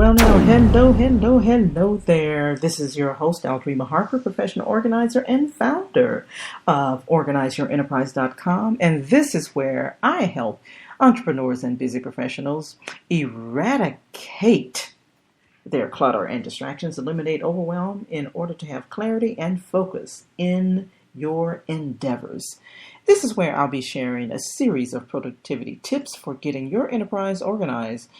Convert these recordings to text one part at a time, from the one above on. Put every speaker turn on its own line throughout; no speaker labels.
Well, now, hello there. This is your host, Aldrima Harper, professional organizer and founder of OrganizedPreneur.com. And this is where I help entrepreneurs and busy professionals eradicate their clutter and distractions, eliminate overwhelm in order to have clarity and focus in your endeavors. This is where I'll be sharing a series of productivity tips for getting your enterprise organized.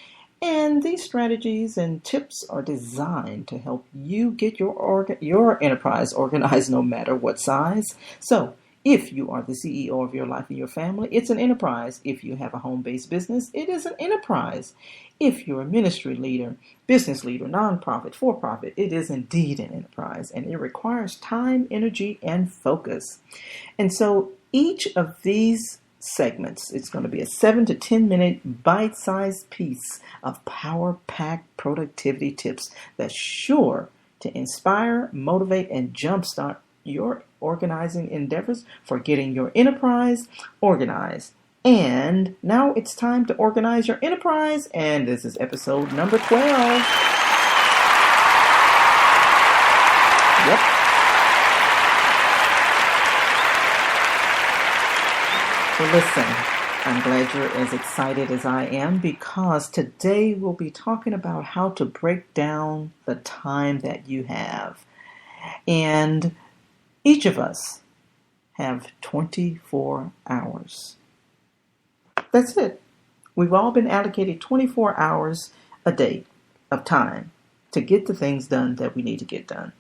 And these strategies and tips are designed to help you get your enterprise organized no matter what size. So, if you are the CEO of your life and your family, it's an enterprise. If you have a home-based business, it is an enterprise. If you're a ministry leader, business leader, nonprofit, for-profit, it is indeed an enterprise. And it requires time, energy, and focus. And so each of these segments, it's going to be a 7 to 10 minute bite-sized piece of power-packed productivity tips that's sure to inspire, motivate, and jumpstart your organizing endeavors for getting your enterprise organized. And now it's time to organize your enterprise, and this is episode number 12. Yep. So listen, I'm glad you're as excited as I am, because today we'll be talking about how to break down the time that you have. And each of us have 24 hours. That's it. We've all been allocated 24 hours a day of time to get the things done that we need to get done.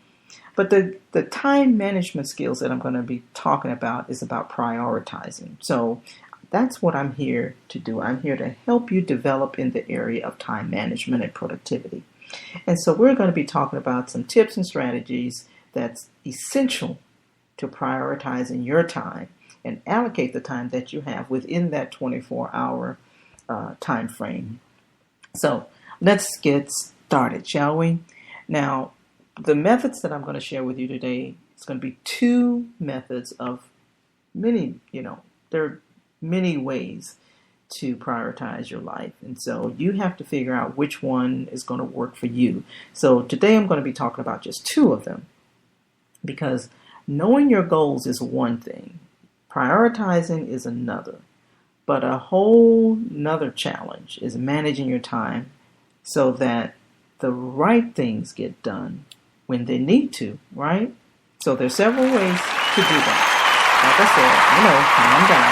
But the time management skills that I'm going to be talking about is about prioritizing. So that's what I'm here to do. I'm here to help you develop in the area of time management and productivity. And so we're going to be talking about some tips and strategies that's essential to prioritizing your time and allocate the time that you have within that 24-hour time frame. So let's get started, shall we? Now, the methods that I'm going to share with you today is going to be two methods of many, there are many ways to prioritize your life. And so you have to figure out which one is going to work for you. So today I'm going to be talking about just two of them, because knowing your goals is one thing, prioritizing is another. But a whole nother challenge is managing your time so that the right things get done when they need to, right? So there's several ways to do that. Like I said, calm down.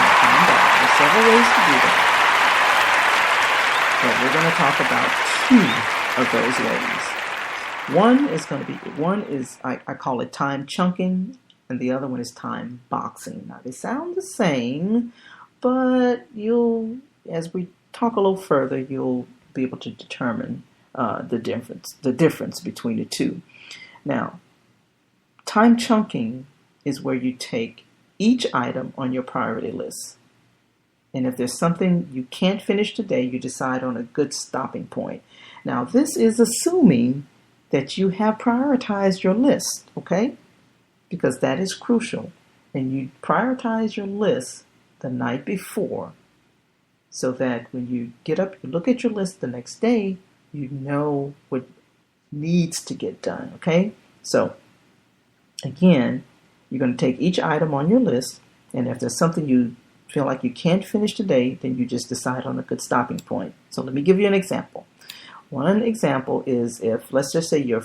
There's several ways to do that. But we're going to talk about two of those ways. One is I call it time chunking, and the other one is time boxing. Now they sound the same, but as we talk a little further, you'll be able to determine the difference between the two. Now, time chunking is where you take each item on your priority list, and if there's something you can't finish today, you decide on a good stopping point. Now, this is assuming that you have prioritized your list, okay? Because that is crucial. And you prioritize your list the night before so that when you get up, you look at your list the next day, you know what needs to get done, okay? So, again, you're going to take each item on your list, and if there's something you feel like you can't finish today, then you just decide on a good stopping point. So let me give you an example. One example is if, let's just say you're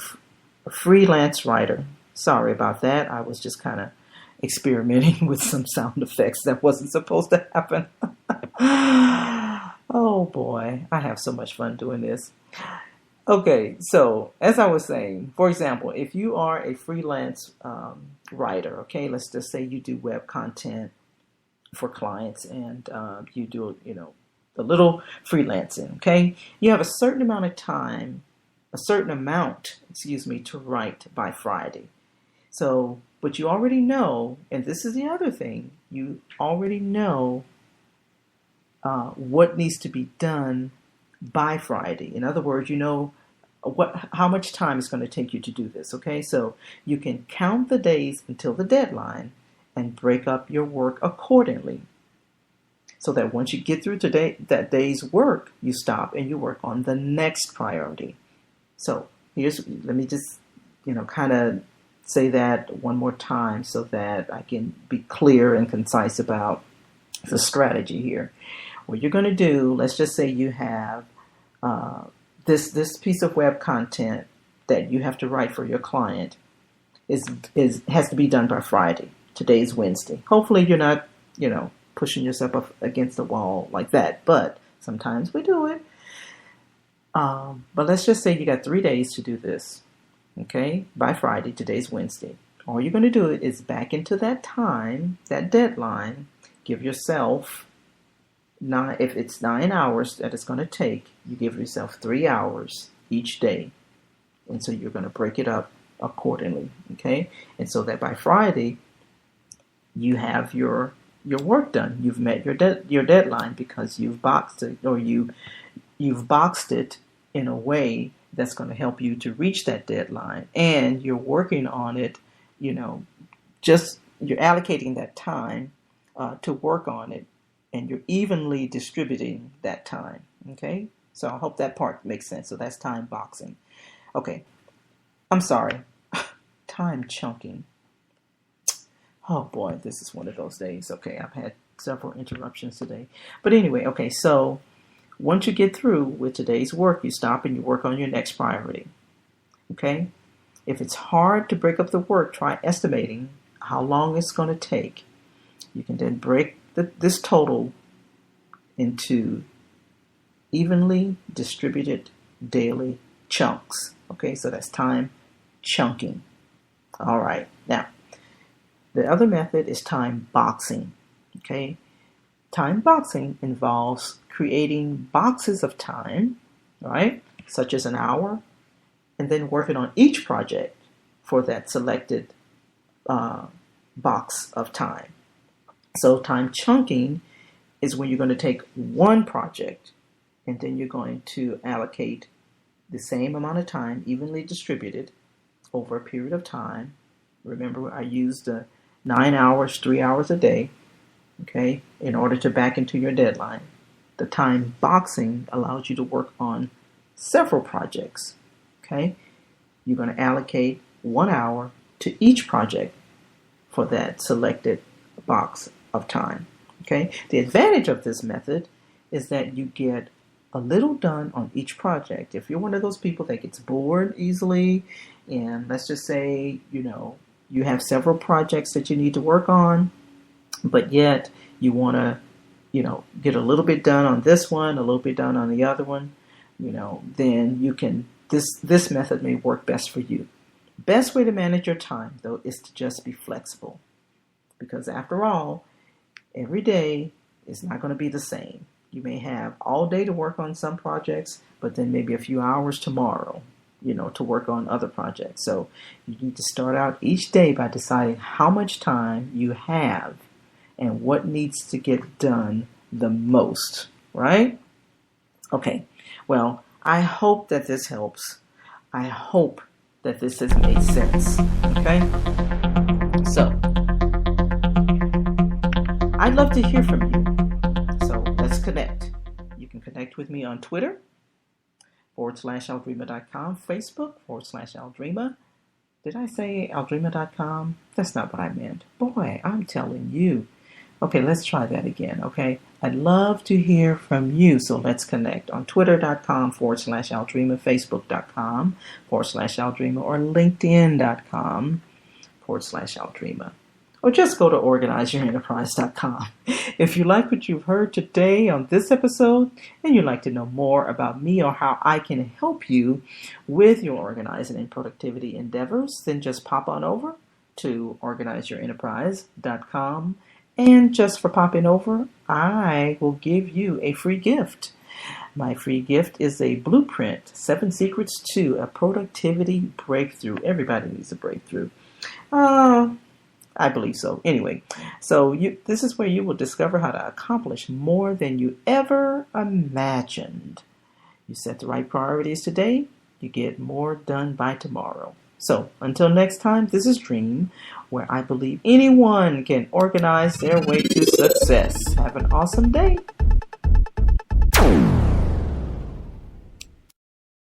a freelance writer. Sorry about that. I was just kind of experimenting with some sound effects that wasn't supposed to happen. Oh boy, I have so much fun doing this. Okay, so as I was saying, for example, if you are a freelance writer, okay, let's just say you do web content for clients and you do, a little freelancing, okay? You have a certain amount to write by Friday. So, but you already know, and this is the other thing, you already know what needs to be done by Friday. In other words, you know how much time it's going to take you to do this, okay? So you can count the days until the deadline and break up your work accordingly, so that once you get through that day's work, you stop and you work on the next priority. So let me just, kind of say that one more time so that I can be clear and concise about the strategy here. What you're going to do, let's just say you have this piece of web content that you have to write for your client has to be done by Friday. Today's Wednesday. Hopefully you're not, pushing yourself up against the wall like that, but sometimes we do it. But let's just say you got 3 days to do this. Okay, by Friday. Today's Wednesday. All you're going to do is back into that time, that deadline. Give yourself if it's 9 hours that it's going to take, you give yourself 3 hours each day. And so you're going to break it up accordingly. Okay. And so that by Friday, you have your work done. You've met your deadline because you've boxed it, or you've boxed it in a way that's going to help you to reach that deadline. And you're working on it, you're allocating that time to work on it, and you're evenly distributing that time. Okay, so I hope that part makes sense. So that's time boxing. Okay, I'm sorry, time chunking. Oh boy, this is one of those days. Okay, I've had several interruptions today. But anyway, okay, so once you get through with today's work, you stop and you work on your next priority. Okay? If it's hard to break up the work, try estimating how long it's going to take. You can then break this total into evenly distributed daily chunks. Okay, so that's time chunking. All right, now, the other method is time boxing. Okay, time boxing involves creating boxes of time, right, such as an hour, and then working on each project for that selected box of time. So time chunking is when you're going to take one project and then you're going to allocate the same amount of time, evenly distributed over a period of time. Remember, I used 9 hours, 3 hours a day, okay, in order to back into your deadline. The time boxing allows you to work on several projects, okay? You're going to allocate 1 hour to each project for that selected box of time, okay? The advantage of this method is that you get a little done on each project. If you're one of those people that gets bored easily, and let's just say, you have several projects that you need to work on, but yet you want to, get a little bit done on this one, a little bit done on the other one, then you can, this method may work best for you. Best way to manage your time, though, is to just be flexible. Because after all, every day is not going to be the same. You may have all day to work on some projects, but then maybe a few hours tomorrow, to work on other projects. So you need to start out each day by deciding how much time you have and what needs to get done the most, right? Okay, well, I hope that this helps. I hope that this has made sense, okay? So, I'd love to hear from you. So let's connect. You can connect with me on Twitter, /Aldrima.com, Facebook, /Aldrima. Did I say Aldrima.com? That's not what I meant. Boy, I'm telling you. Okay, let's try that again, okay? I'd love to hear from you, so let's connect on Twitter.com /Aldrima, Facebook.com /Aldrima, or LinkedIn.com /Aldrima. Or just go to OrganizedPreneur.com. If you like what you've heard today on this episode, and you'd like to know more about me or how I can help you with your organizing and productivity endeavors, then just pop on over to OrganizedPreneur.com. And just for popping over, I will give you a free gift. My free gift is a blueprint, 7 Secrets to a Productivity Breakthrough. Everybody needs a breakthrough. I believe so. Anyway, so this is where you will discover how to accomplish more than you ever imagined. You set the right priorities today, you get more done by tomorrow. So until next time, this is Dream, where I believe anyone can organize their way to success. Have an awesome day.